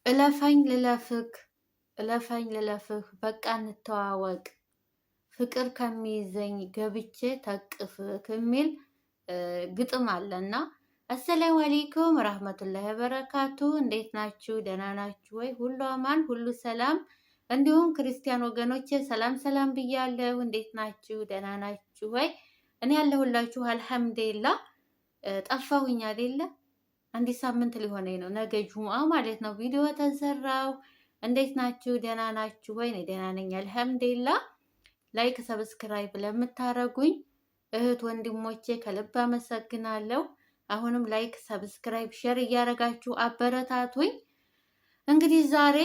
እለፈኝ ልለፍህ በቃ እንተዋወቅ ፍቅር ከሚይዘኝ ገብቼ ተቅፍክ የሚል ግጥም አለና። አሰላሙ አለይኩም ረህመቱላሂ ወበረካቱ። እንዴት ናችሁ? ደህና ናችሁ ወይ? ሁሉ አማን፣ ሁሉ ሰላም። እንዲሁም ክርስቲያን ወገኖቼ ሰላም ሰላም ብያለሁ። እንዴት ናችሁ? ደህና ናችሁ ወይ? እኔ ያለሁላችሁ አልሐምዱሊላህ። ጠፋሁኝ አይደለ? አንድ ሳምንት ሊሆነኝ ነው። ነገ ጁምአ ማለት ነው ቪዲዮ ተሰራው። እንዴት ናችሁ? ደህና ናችሁ ወይ? እኔ ደህና ነኝ አልሐምዱሊላህ። ላይክ ሰብስክራይብ ለምታረጉኝ እህት ወንድሞቼ ከልብ አመሰግናለሁ። አሁንም ላይክ ሰብስክራይብ ሼር እያደረጋችሁ አበረታቱኝ። እንግዲህ ዛሬ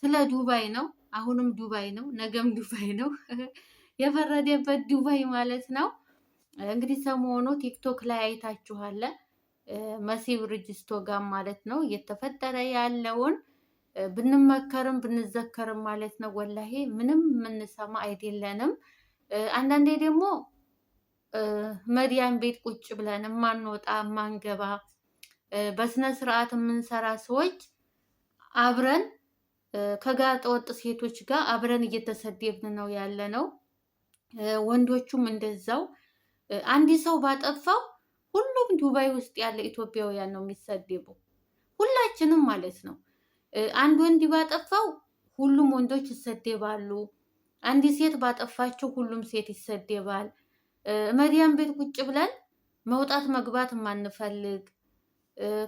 ስለ ዱባይ ነው። አሁንም ዱባይ ነው፣ ነገም ዱባይ ነው። የፈረደበት ዱባይ ማለት ነው። እንግዲህ ሰሞኑ ቲክቶክ ላይ አይታችኋል። መሲ ብርጅስቶን ጋር ማለት ነው እየተፈጠረ ያለውን ብንመከርም ብንዘከርም ማለት ነው ወላሂ ምንም የምንሰማ አይደለንም። አንዳንዴ ደግሞ መዲያን ቤት ቁጭ ብለን ማንወጣ ማንገባ በስነ ስርዓት የምንሰራ ሰዎች አብረን ከጋጠ ወጥ ሴቶች ጋር አብረን እየተሰደብን ነው ያለ ነው። ወንዶቹም እንደዛው። አንድ ሰው ባጠፋው ሁሉም ዱባይ ውስጥ ያለ ኢትዮጵያውያን ነው የሚሰደቡ፣ ሁላችንም ማለት ነው። አንድ ወንድ ባጠፋው ሁሉም ወንዶች ይሰደባሉ። አንድ ሴት ባጠፋቸው ሁሉም ሴት ይሰደባል። መዲያን ቤት ቁጭ ብለን መውጣት መግባት ማንፈልግ፣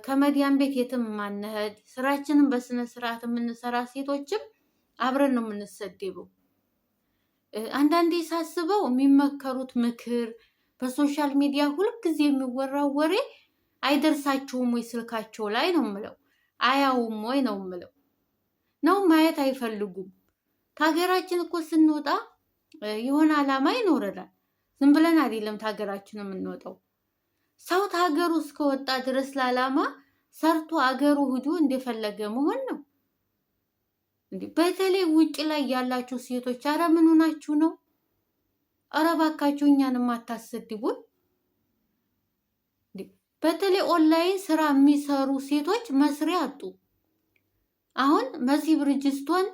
ከመዲያን ቤት የትም ማንሄድ፣ ስራችንን በስነ ስርዓት የምንሰራ ሴቶችም አብረን ነው የምንሰደበው። አንዳንዴ ሳስበው የሚመከሩት ምክር በሶሻል ሚዲያ ሁልጊዜ የሚወራው ወሬ አይደርሳቸውም ወይ ስልካቸው ላይ ነው የምለው፣ አያውም ወይ ነው የምለው። ነው ማየት አይፈልጉም። ከሀገራችን እኮ ስንወጣ የሆነ አላማ ይኖረናል። ዝም ብለን አይደለም ከሀገራችን የምንወጣው። ሰው ከሀገሩ እስከወጣ ድረስ ለዓላማ ሰርቶ አገሩ ሂዶ እንደፈለገ መሆን ነው። በተለይ ውጭ ላይ ያላችሁ ሴቶች አረ ምን ሆናችሁ ነው? አረ እባካችሁ እኛንም አታሰድቡን። በተለይ ኦንላይን ስራ የሚሰሩ ሴቶች መስሪያ አጡ። አሁን መሲ ብርጅስቶን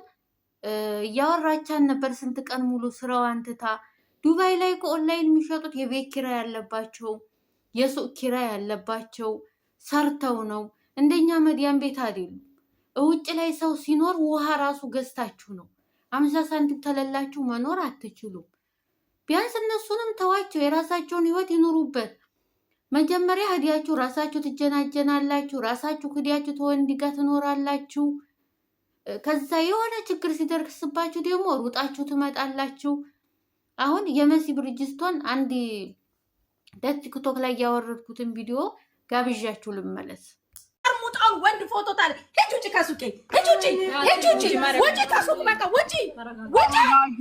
እያወራቻን ነበር ስንት ቀን ሙሉ ስራዋን ትታ። ዱባይ ላይ ከኦንላይን የሚሸጡት የቤት ኪራይ ያለባቸው የሱቅ ኪራይ ያለባቸው ሰርተው ነው። እንደኛ መዲያን ቤት አይደሉም። ውጭ ላይ ሰው ሲኖር ውሃ ራሱ ገዝታችሁ ነው። 50 ሳንቲም ተለላችሁ መኖር አትችሉም። ቢያንስ እነሱንም ተዋቸው፣ የራሳቸውን ህይወት ይኑሩበት። መጀመሪያ ህዲያችሁ ራሳችሁ ትጀናጀናላችሁ፣ ራሳችሁ ህዲያችሁ ተወንድ ጋር ትኖራላችሁ። ከዛ የሆነ ችግር ሲደርስባችሁ ደግሞ ሩጣችሁ ትመጣላችሁ። አሁን የመሲ ብርጅስቶን አንድ ቲክቶክ ላይ ያወረድኩትን ቪዲዮ ጋብዣችሁ ልመለስ። አርሙጣን ወንድ ፎቶ ታለ ሄጁጂ ካሱቄ ሄጁጂ ወጪ ካሱቅ በቃ ወጪ ተረጋጊ።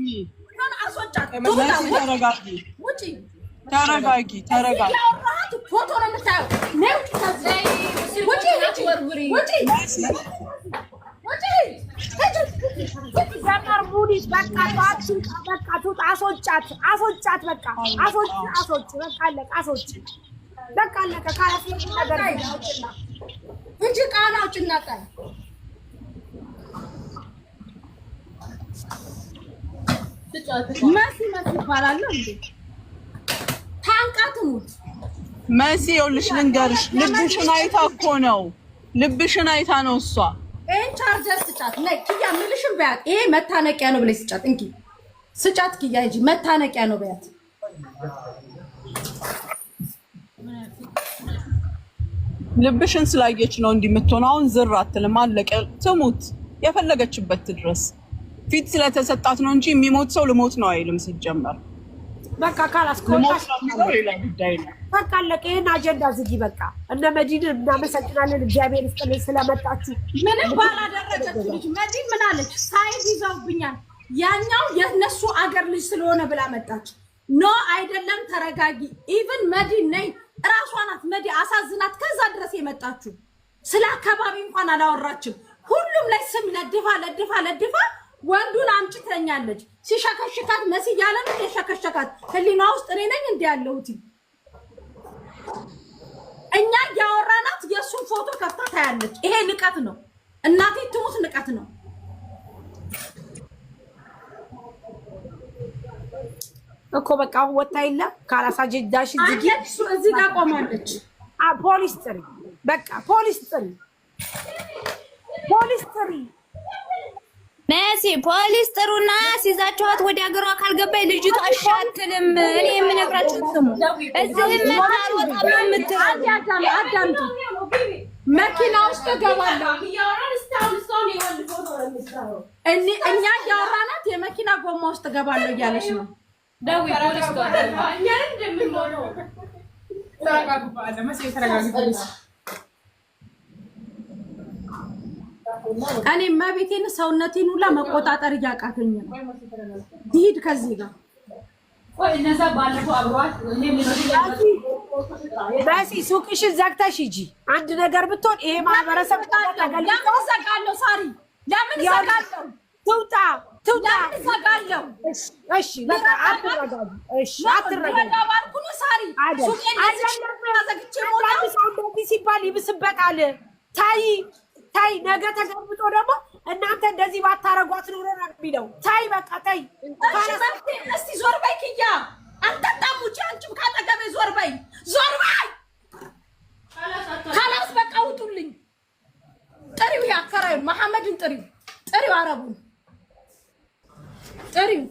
ያወራሃት ፎቶ ነው የምታየው። ነውጭ ታዘይ ወጪ ዘመር ሙኒስ በቃ አስወጫት በቃ አለቀ። ካላፊ ነገር እንጂ ቃላው ጭናቀል መሲ ይባላል እንዴ? ታንቃትሙት መሲ ይኸውልሽ ልንገርሽ፣ ልብሽን አይታ እኮ ነው። ልብሽን አይታ ነው እሷ። ቻርጀር ስጫት ነይ ኪያ ምልሽም በያት። ይሄ መታነቂያ ነው ብለሽ ስጫት። እንኪ ስጫት ኪያ እንጂ መታነቂያ ነው በያት። ልብሽን ስላየች ነው እንዲህ የምትሆነው። አሁን ዝር አትልም። አለቀ። ትሙት የፈለገችበት ድረስ። ፊት ስለተሰጣት ነው እንጂ የሚሞት ሰው ልሞት ነው አይልም ሲጀመር። በቃ ካላስቆጣሽ በቃ አለቀ። ይሄን አጀንዳ ዝጊ በቃ። እነ መዲን እናመሰግናለን፣ እግዚአብሔር ይስጥልን ስለመጣችሁ። ምንም ባላደረገች ልጅ መዲን ምን አለች? ሳይድ ይዘውብኛል፣ ያኛው የነሱ አገር ልጅ ስለሆነ ብላ መጣች። ኖ አይደለም፣ ተረጋጊ። ኢቭን መዲን ነይ እራሷ ናት መዲ አሳዝናት ከዛ ድረስ የመጣችሁ። ስለ አካባቢ እንኳን አላወራችም። ሁሉም ላይ ስም ለድፋ ወንዱን አምጪ ትለኛለች። ሲሸከሽካት መሲ ያለ ነው የሸከሽካት። ህሊና ውስጥ እኔ ነኝ እንደ ያለሁት። እኛ ያወራናት የሱን ፎቶ ከፍታ ታያለች። ይሄ ንቀት ነው። እናቴ ትሙት ንቀት ነው እኮ በቃ ወጣ የለ ካላሳጀዳሽ እዚህ ጋር ቆማለች። ፖሊስ ጥሪ፣ በቃ ፖሊስ ጥሪ፣ ፖሊስ ጥሪ። ነሲ ፖሊስ ጥሩና ሲዛቸዋት ወደ ሀገሯ ካልገባይ ልጅቷ አሻትልም። እኔ የምነግራችሁ ስሙ። እዚህ መታል ወጣ የምትለው አዳምጡ። መኪና ውስጥ ገባለሁ እኛ እያወራናት የመኪና ጎማ ውስጥ ገባለሁ እያለች ነው። ደዊ ፖሊስ እኔ መቤቴን ሰውነቴን ሁላ መቆጣጠር እያቃተኝ ነው። ይሄድ ከዚህ ጋር ወይ እነዛ ባለፈው አብሯት በሲ ሱቅሽን ዘግተሽ ሂጂ። አንድ ነገር ብትሆን ይሄ ማህበረሰብ ለምን ዘጋለሁ? ሳሪ ለምን ዘጋለሁ? ትውጣ ዘጋለሁ። እሺ በቃ አትረጋጊ። እሺ አትረጋጊ ባልኩኝ ሳሪ ሱቄን ዘግቼ ሞታ ሲባል ይብስበታል። ታይ ነገ ተገብጦ ደግሞ እናንተ እንደዚህ ባታረጓት ኖሮ ነው የሚለው። ታይ በቃ ታይ። እስቲ ዞር በይ ኪያ፣ አንተጣም ውጪ። አንቺም ካጠገቤ ዞር በይ፣ ዞር በይ። ካላስ በቃ ውጡልኝ። ጥሪው ያከራዩ መሐመድን ጥሪው አረቡን ጥሪው።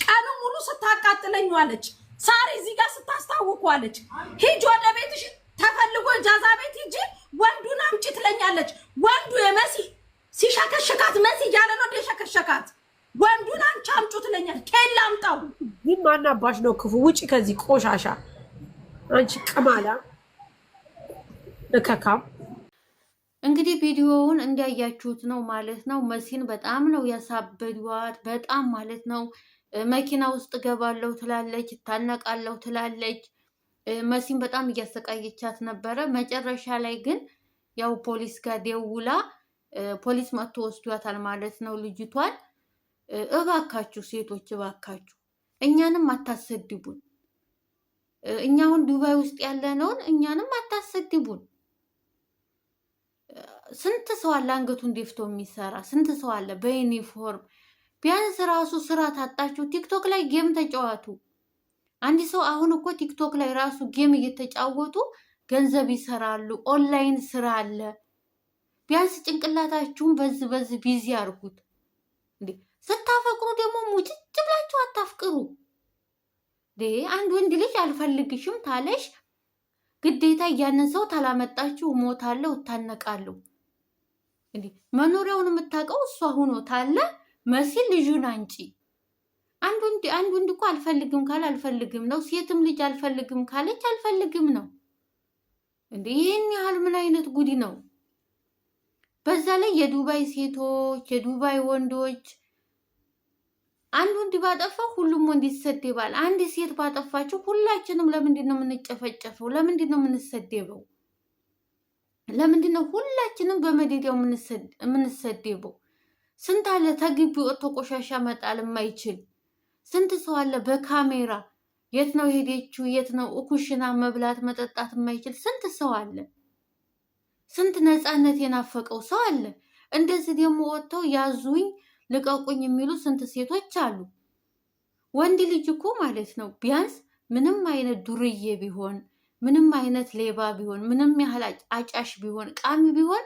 ቀኑ ሙሉ ስታቃጥለኝ ዋለች ሳሪ። እዚህ ጋር ስታስታውቁ ዋለች። ሂጅ ወደ ቤትሽ ተፈልጎ ጃዛ ቤት ሂጂ፣ ወንዱን አምጪ ትለኛለች። ወንዱ የመሲ ሲሸከሸካት መሲ እያለ ነው እንደሸከሸካት። ወንዱን አንቺ አምጩ ትለኛለች። ከላ አምጣው። ይህ ማናባሽ ነው ክፉ? ውጪ ከዚህ ቆሻሻ አንቺ ቅማላ እከካም። እንግዲህ ቪዲዮውን እንዲያያችሁት ነው ማለት ነው። መሲን በጣም ነው ያሳበዷት፣ በጣም ማለት ነው። መኪና ውስጥ ገባለሁ ትላለች፣ ታነቃለሁ ትላለች። መሲን በጣም እያሰቃየቻት ነበረ። መጨረሻ ላይ ግን ያው ፖሊስ ጋር ደውላ ፖሊስ መጥቶ ወስዷታል ማለት ነው ልጅቷን። እባካችሁ ሴቶች እባካችሁ እኛንም አታሰድቡን። እኛ አሁን ዱባይ ውስጥ ያለነውን እኛንም አታሰድቡን። ስንት ሰው አለ አንገቱን ደፍቶ የሚሰራ፣ ስንት ሰው አለ በዩኒፎርም። ቢያንስ ራሱ ስራ ታጣችሁ ቲክቶክ ላይ ጌም ተጫዋቱ። አንድ ሰው አሁን እኮ ቲክቶክ ላይ ራሱ ጌም እየተጫወቱ ገንዘብ ይሰራሉ። ኦንላይን ስራ አለ። ቢያንስ ጭንቅላታችሁን በዚህ ቢዚ አድርጉት። እንዴ ስታፈቅሩ ደግሞ ሙጭጭ ብላችሁ አታፍቅሩ። አንድ ወንድ ልጅ አልፈልግሽም ታለሽ ግዴታ ያንን ሰው ታላመጣችሁ ሞታለሁ እታነቃለሁ። እንዴ መኖሪያውን የምታውቀው እሷ ሆኖ ታለ መሲ ልጁን አንጪ። አንድ ወንድ እኮ አልፈልግም ካለ አልፈልግም ነው። ሴትም ልጅ አልፈልግም ካለች አልፈልግም ነው። እንዴ ይሄን ያህል ምን አይነት ጉዲ ነው? በዛ ላይ የዱባይ ሴቶች የዱባይ ወንዶች አንድ ወንድ ባጠፋ ሁሉም ወንድ ይሰደባል። አንድ ሴት ባጠፋችሁ ሁላችንም ለምንድን ነው የምንጨፈጨፈው? ለምንድን ነው የምንሰደበው? ለምንድን ነው ሁላችንም በመዴዲያው የምንሰደበው? ስንት አለ ተግቢ ወጥቶ ቆሻሻ መጣል የማይችል ስንት ሰው አለ በካሜራ የት ነው ሄደችው የት ነው ኩሽና መብላት መጠጣት የማይችል ስንት ሰው አለ። ስንት ነፃነት የናፈቀው ሰው አለ። እንደዚህ ደግሞ ወጥተው ያዙኝ ልቀቁኝ የሚሉ ስንት ሴቶች አሉ። ወንድ ልጅ እኮ ማለት ነው ቢያንስ ምንም አይነት ዱርዬ ቢሆን ምንም አይነት ሌባ ቢሆን ምንም ያህል አጫሽ ቢሆን ቃሚ ቢሆን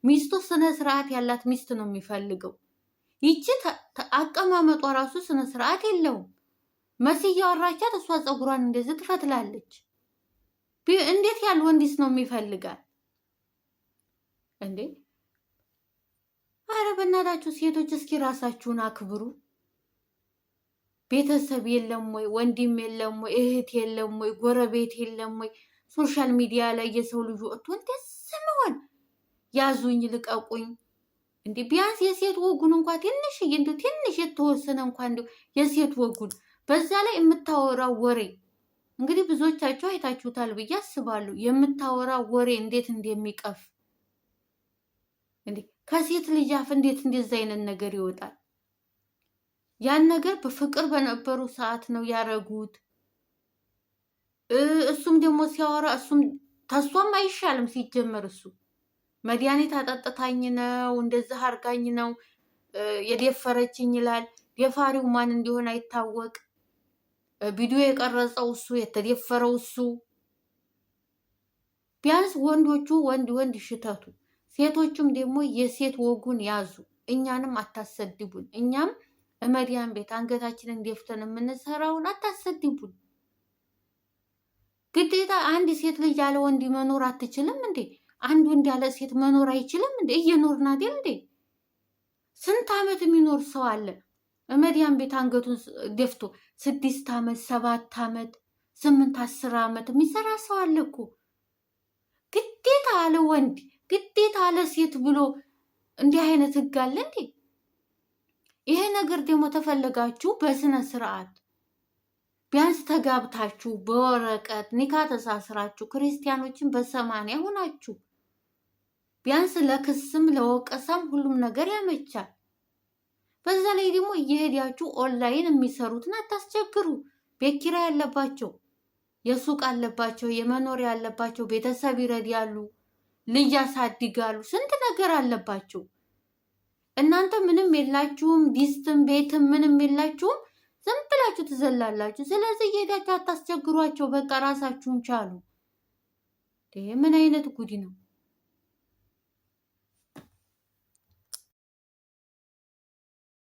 ሚስቱ ስነ ስርዓት ያላት ሚስት ነው የሚፈልገው። ይቺ አቀማመጧ ራሱ ስነ ስርዓት የለውም። መሲ እያወራቻት እሷ ፀጉሯን እንደዚህ ትፈትላለች። እንዴት ያለ ወንድስ ነው የሚፈልጋል እንዴ? አረ በእናታችሁ ሴቶች እስኪ ራሳችሁን አክብሩ። ቤተሰብ የለም ወይ? ወንድም የለም ወይ? እህት የለም ወይ? ጎረቤት የለም ወይ? ሶሻል ሚዲያ ላይ የሰው ልጅ ወጥቶ እንደዚህ መሆን ያዙኝ ልቀቁኝ እንዴ! ቢያንስ የሴት ወጉን እንኳን ትንሽ የተወሰነ እንኳን የሴት ወጉን። በዛ ላይ የምታወራው ወሬ እንግዲህ ብዙዎቻችሁ አይታችሁታል ብዬ አስባለሁ። የምታወራው ወሬ እንዴት እንደሚቀፍ እንዴ! ከሴት ልጅ አፍ እንዴት እንደዛ አይነት ነገር ይወጣል? ያን ነገር በፍቅር በነበሩ ሰዓት ነው ያረጉት። እሱም ደግሞ ሲያወራ እሱም ተሷም አይሻልም ሲጀመር እሱ መድኃኒት አጠጥታኝ ነው እንደዚህ አርጋኝ ነው የደፈረችኝ ይላል። ደፋሪው ማን እንዲሆን አይታወቅ። ቪዲዮ የቀረጸው እሱ፣ የተደፈረው እሱ። ቢያንስ ወንዶቹ ወንድ ሽተቱ፣ ሴቶቹም ደግሞ የሴት ወጉን ያዙ። እኛንም አታሰድቡን። እኛም መዲያን ቤት አንገታችንን ደፍተን የምንሰራውን አታሰድቡን። ግዴታ አንድ ሴት ልጅ ያለ ወንድ መኖር አትችልም እንዴ? አንድ ወንድ ያለ ሴት መኖር አይችልም እንዴ? እየኖርን አይደል እንዴ? ስንት ዓመት የሚኖር ሰው አለ መዲያን ቤት አንገቱን ደፍቶ 6 ዓመት 7 ዓመት 8 10 ዓመት የሚሰራ ሰው አለ እኮ። ግዴታ አለ ወንድ ግዴታ አለ ሴት ብሎ እንዲህ አይነት ህግ አለ እንዴ? ይሄ ነገር ደግሞ ተፈለጋችሁ በስነ ስርዓት ቢያንስ ተጋብታችሁ በወረቀት ኒካ ተሳስራችሁ ክርስቲያኖችን በ80 ሆናችሁ ቢያንስ ለክስም ለወቀሳም ሁሉም ነገር ያመቻል። በዛ ላይ ደግሞ እየሄዳችሁ ኦንላይን የሚሰሩትን አታስቸግሩ። ቤት ኪራይ ያለባቸው፣ የሱቅ አለባቸው፣ የመኖሪያ ያለባቸው፣ ቤተሰብ ይረዳሉ፣ ልጅ ያሳድጋሉ፣ ስንት ነገር አለባቸው። እናንተ ምንም የላችሁም፣ ዲስትም ቤትም ምንም የላችሁም። ዝም ብላችሁ ትዘላላችሁ። ስለዚህ እየሄዳችሁ አታስቸግሯቸው። በቃ ራሳችሁን ቻሉ። ምን አይነት ጉድ ነው?